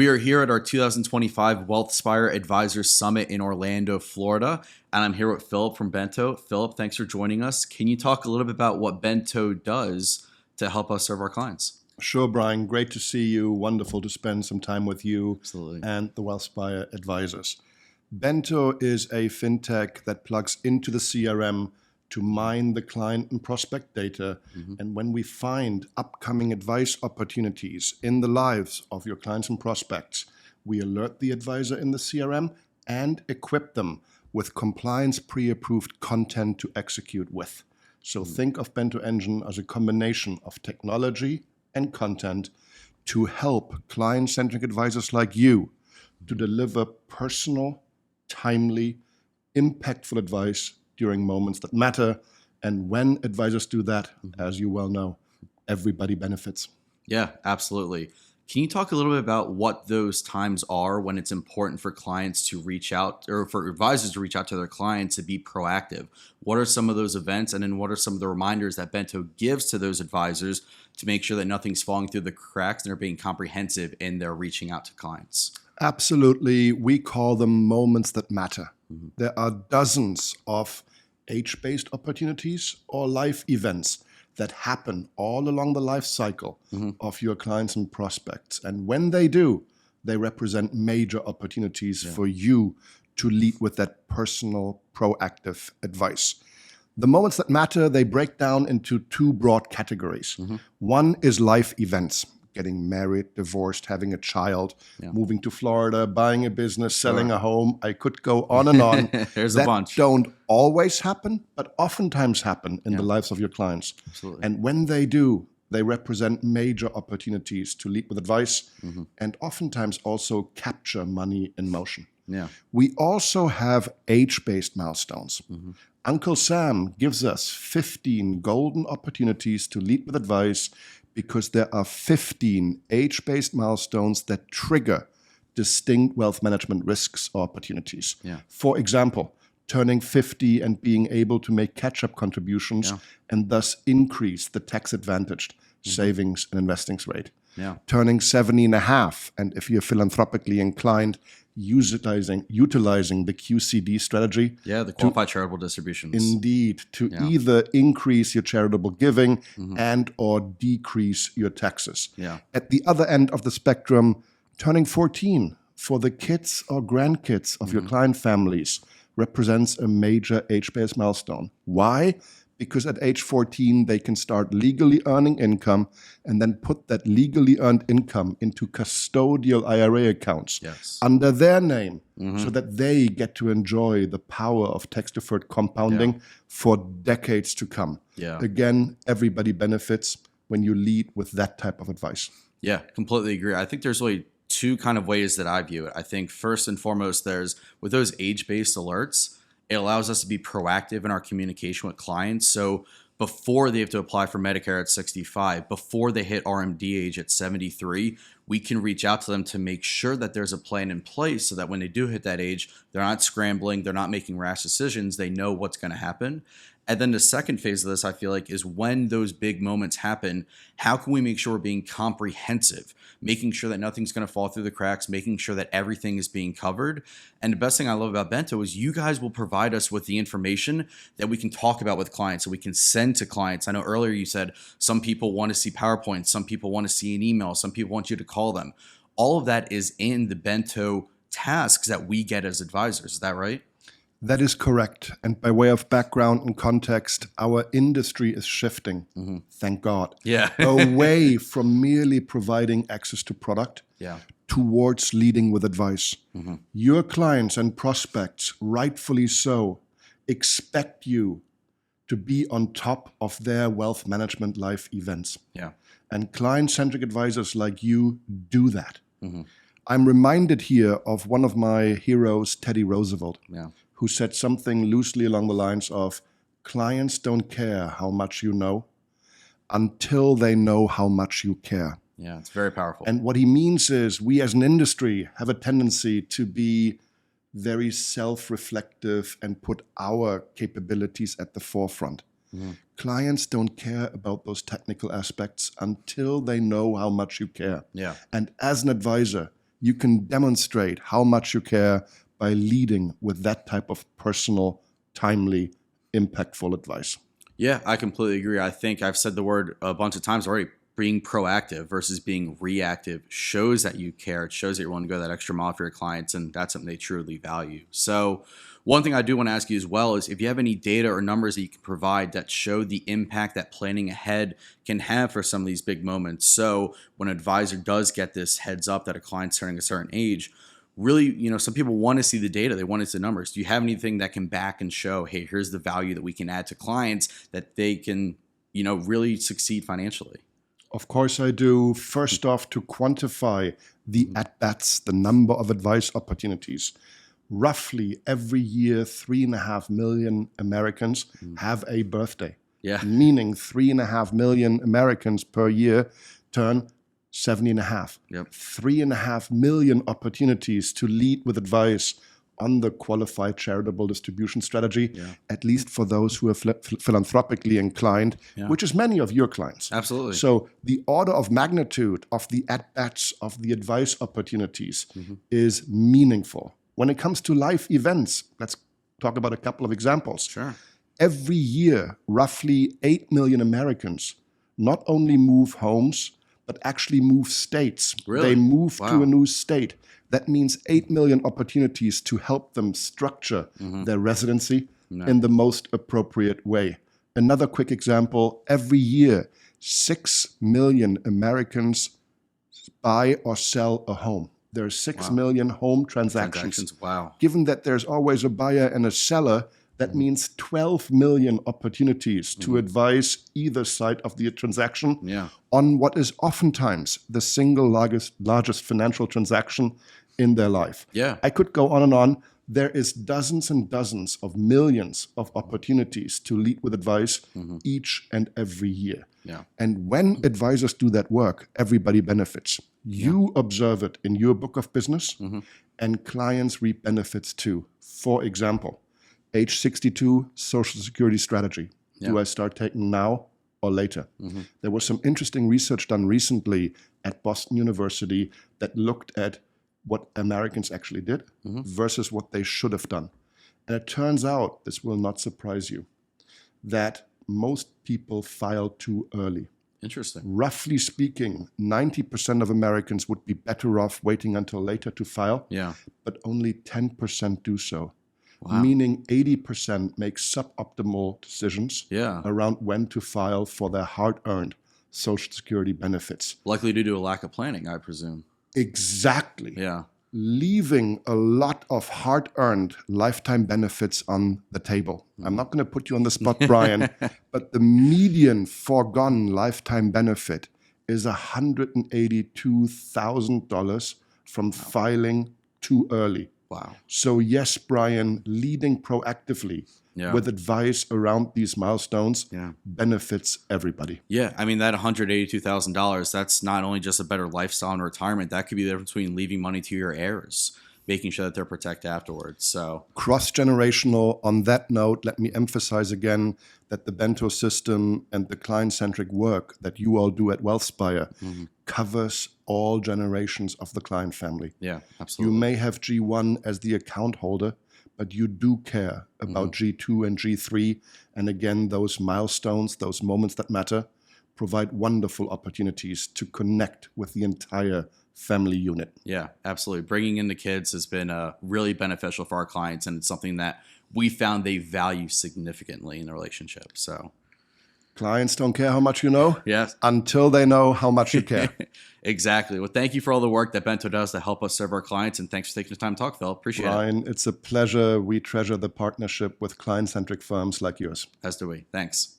We are here at our 2025 Wealthspire Advisors Summit in Orlando, Florida, and I'm here with Philipp from Bento. Philipp, thanks for joining us. Can you talk a little bit about what Bento does to help us serve our clients? Sure, Brian. Great to see you. Wonderful to spend some time with you. Absolutely. And the Wealthspire Advisors. Bento is a fintech that plugs into the CRM to mine the client and prospect data. And when we find upcoming advice opportunities in the lives of your clients and prospects, we alert the advisor in the CRM and equip them with compliance pre-approved content to execute with. So think of Bento Engine as a combination of technology and content to help client-centric advisors like you to deliver personal, timely, impactful advice during moments that matter. And when advisors do that, as you well know, everybody benefits. Yeah, absolutely. Can you talk a little bit about what those times are when it's important for clients to reach out, or for advisors to reach out to their clients to be proactive? What are some of those events, and then what are some of the reminders that Bento gives to those advisors to make sure that nothing's falling through the cracks and they're being comprehensive in their reaching out to clients? Absolutely. We call them moments that matter. There are dozens of age-based opportunities or life events that happen all along the life cycle of your clients and prospects. And when they do, they represent major opportunities for you to lead with that personal, proactive advice. The moments that matter, they break down into two broad categories. One is life events. Getting married, divorced, having a child, moving to Florida, buying a business, selling a home. I could go on and on. There's that a bunch. Don't always happen, but oftentimes happen in the lives of your clients. Absolutely. And when they do, they represent major opportunities to lead with advice and oftentimes also capture money in motion. Yeah. We also have age-based milestones. Uncle Sam gives us 15 golden opportunities to lead with advice because there are 15 age-based milestones that trigger distinct wealth management risks or opportunities. For example, turning 50 and being able to make catch-up contributions and thus increase the tax-advantaged savings and investings rate. Turning 70 and a half, and if you're philanthropically inclined, utilizing the QCD strategy. The qualified charitable distributions. Indeed, to either increase your charitable giving and or decrease your taxes. At the other end of the spectrum, turning 14 for the kids or grandkids of your client families represents a major age-based milestone. Why? Because at age 14, they can start legally earning income and then put that legally earned income into custodial IRA accounts under their name so that they get to enjoy the power of tax-deferred compounding for decades to come. Again, everybody benefits when you lead with that type of advice. Yeah, completely agree. I think there's really two kind of ways that I view it. I think first and foremost, there's with those age-based alerts, it allows us to be proactive in our communication with clients. So before they have to apply for Medicare at 65, before they hit RMD age at 73, we can reach out to them to make sure that there's a plan in place so that when they do hit that age, they're not scrambling, they're not making rash decisions, they know what's going to happen. And then the second phase of this, I feel like, is when those big moments happen, how can we make sure we're being comprehensive, making sure that nothing's going to fall through the cracks, making sure that everything is being covered. And the best thing I love about Bento is you guys will provide us with the information that we can talk about with clients, so we can send to clients. I know earlier you said some people want to see PowerPoints, some people want to see an email, some people want you to call them. All of that is in the Bento tasks that we get as advisors. Is that right? That is correct. And by way of background and context, our industry is shifting, thank God, away from merely providing access to product towards leading with advice. Your clients and prospects, rightfully so, expect you to be on top of their wealth management life events. And client-centric advisors like you do that. I'm reminded here of one of my heroes, Teddy Roosevelt, who said something loosely along the lines of, clients don't care how much you know until they know how much you care. Yeah, it's very powerful. And what he means is we as an industry have a tendency to be very self-reflective and put our capabilities at the forefront. Clients don't care about those technical aspects until they know how much you care. And as an advisor, you can demonstrate how much you care by leading with that type of personal, timely, impactful advice. Yeah, I completely agree. I think I've said the word a bunch of times already. Being proactive versus being reactive shows that you care. It shows that you're willing to go that extra mile for your clients, and that's something they truly value. So one thing I do want to ask you as well is if you have any data or numbers that you can provide that show the impact that planning ahead can have for some of these big moments. So when an advisor does get this heads up that a client's turning a certain age, really, some people want to see the data. They want to see the numbers. Do you have anything that can back and show, hey, here's the value that we can add to clients that they can, really succeed financially? Of course I do. First off, to quantify the at-bats, the number of advice opportunities. Roughly every year, 3.5 million Americans have a birthday. Yeah. Meaning 3.5 million Americans per year turn 70 and a half. Yep. 3.5 million opportunities to lead with advice on the qualified charitable distribution strategy, at least for those who are philanthropically inclined, which is many of your clients. Absolutely. So the order of magnitude of the at-bats, of the advice opportunities is meaningful. When it comes to life events, let's talk about a couple of examples. Sure. Every year, roughly 8 million Americans not only move homes, but actually move states. Really? They move to a new state. That means 8 million opportunities to help them structure their residency in the most appropriate way. Another quick example, every year, 6 million Americans buy or sell a home. There are 6 million home transactions. Wow. Given that there's always a buyer and a seller, that means 12 million opportunities to advise either side of the transaction on what is oftentimes the single largest financial transaction in their life. Yeah. I could go on and on. There is dozens and dozens of millions of opportunities to lead with advice each and every year. Yeah. And when advisors do that work, everybody benefits. You observe it in your book of business, and clients reap benefits too. For example, age 62, Social Security strategy. Do I start taking now or later? There was some interesting research done recently at Boston University that looked at what Americans actually did versus what they should have done. And it turns out, this will not surprise you, that most people file too early. Interesting. Roughly speaking, 90% of Americans would be better off waiting until later to file, but only 10% do so. Wow. Meaning 80% make suboptimal decisions around when to file for their hard-earned Social Security benefits. Likely due to a lack of planning, I presume. Exactly. Yeah. Leaving a lot of hard-earned lifetime benefits on the table. I'm not going to put you on the spot, Brian, but the median foregone lifetime benefit is $182,000 from filing too early. Wow. So yes, Brian, leading proactively with advice around these milestones benefits everybody. Yeah, I mean, that $182,000, that's not only just a better lifestyle in retirement, that could be the difference between leaving money to your heirs, making sure that they're protected afterwards. So cross-generational. On that note, let me emphasize again that the Bento system and the client-centric work that you all do at Wealthspire covers all generations of the client family. Yeah, absolutely. You may have G1 as the account holder, but you do care about G2 and G3. And again, those milestones, those moments that matter, provide wonderful opportunities to connect with the entire family unit. Yeah, absolutely. Bringing in the kids has been really beneficial for our clients, and it's something that we found they value significantly in the relationship. So clients don't care how much you know until they know how much you care. Exactly. Well, thank you for all the work that Bento does to help us serve our clients, and thanks for taking the time to talk, Phil. Appreciate it. Brian, it's a pleasure. We treasure the partnership with client-centric firms like yours. As do we. Thanks.